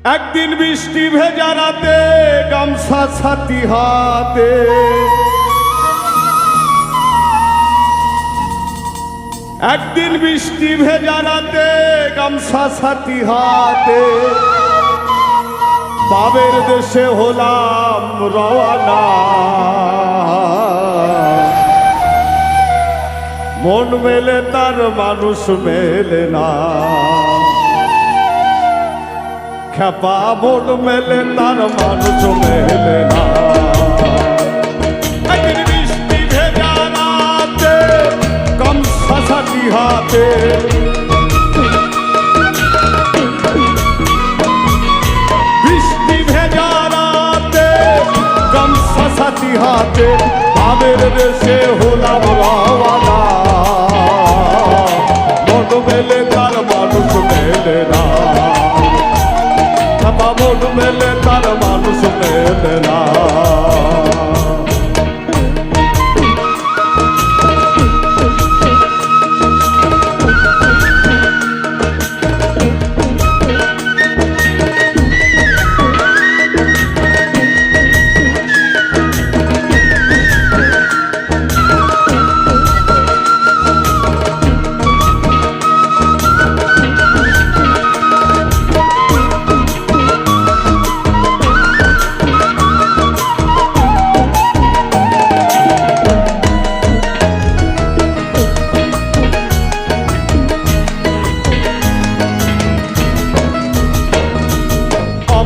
একদিন বৃষ্টি ভেজা রাতে গামছা ছাতি হাতে একদিন বৃষ্টি ভেজা রাতে গামছা ছাতি হাতে বাবের দেশে হলাম রওয়ানা। মন মেলে তার মানুষ মেলে না, খেপা মন মেলে তার মানুষ মেলে না। একদিন বৃষ্টি ভেজা রাতে গামছা ছাতি হাতে বৃষ্টি ভেজা রাতে গামছা ছাতি হাতে বাবের দেশে হলাম রওয়ানা। মন মেলে তার মানুষ মেলে না, মন মেলে তার মানুষ মেলে না।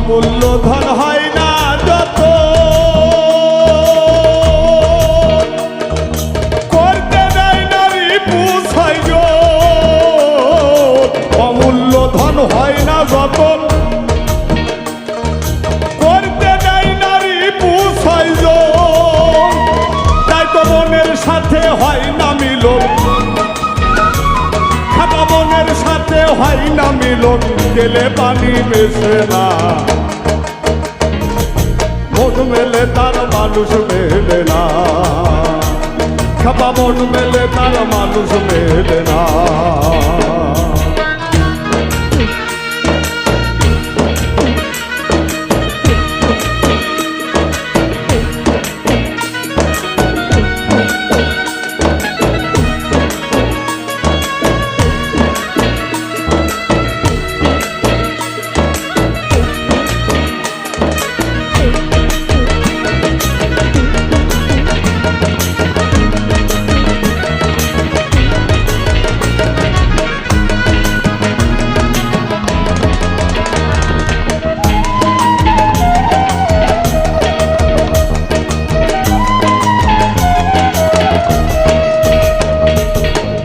মূল্য ধন হয় না যত করতে দেয় নারী পুষাই অমূল্য ধন হয় না যত করতে দেয় নারী পুষাই তাই তো মনের সাথে হয় না মিলন, খাতা মনের সাথে হয় না মিলন, তেলে পানি মেশে না। মন মেলে তার মানুষ মেলে না, খাপা মন মেলে তার মানুষ মেলে না।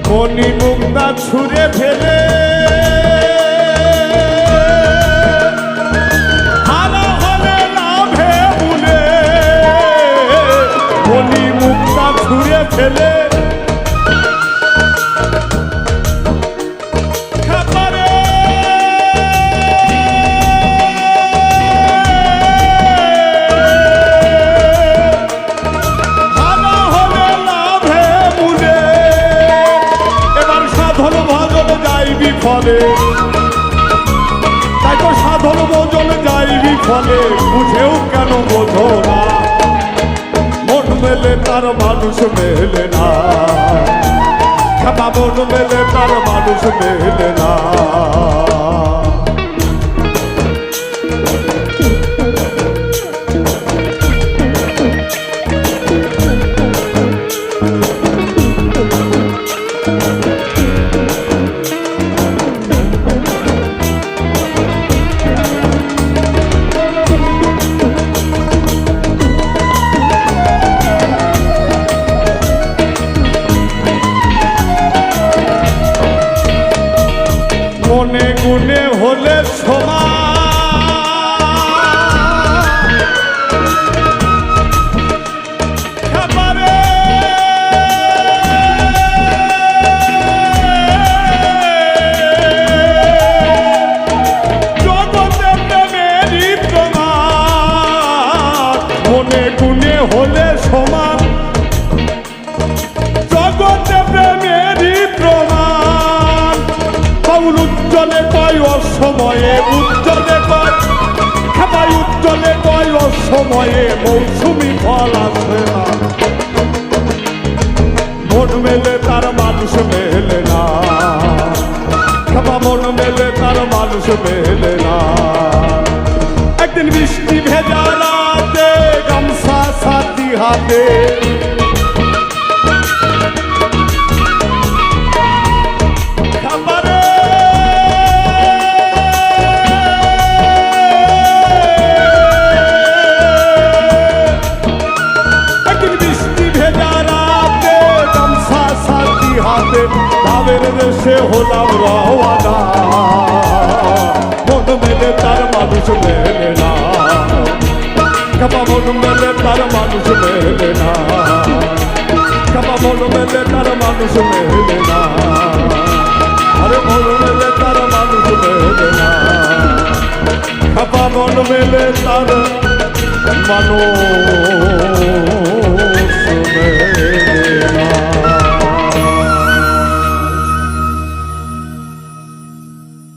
মনি মুক্তা ছুঁড়ে ফেলে হারা হলে লাভে ভুলে, মনি মুক্তা ছুঁড়ে ফেলে ফলে, তাই তো সাধন ভোজন যাইবি ফলে, বুঝেও কেন বোঝো না। মন মেলে তার মানুষ মেলে না, খাপা মন মেলে তার মানুষ মেলে না। মনে গুনে সময়ে মৌসুমি ফল আসে না, মন মেলে তার মানুষ মেলে না, খাবা মন মেলে তার মানুষ মেলে না। একদিন বৃষ্টি ভেজা রাতে গামছা সাথী হাতে, খাবারে একদিন বৃষ্টি ভেজা রাতে গামছা সাথী হাতে ভাবের দেশে হলাম রওয়ানা, মন মেলে তার মানুষ মেলে না, খাবা মন মেলে তার মানুষ মেলে না, খাবা মন মেলে তার মানুষ মেলে না, আরে মন মেলে তার মানুষ মেলে না, খাবা মন মেলে তার মানুষ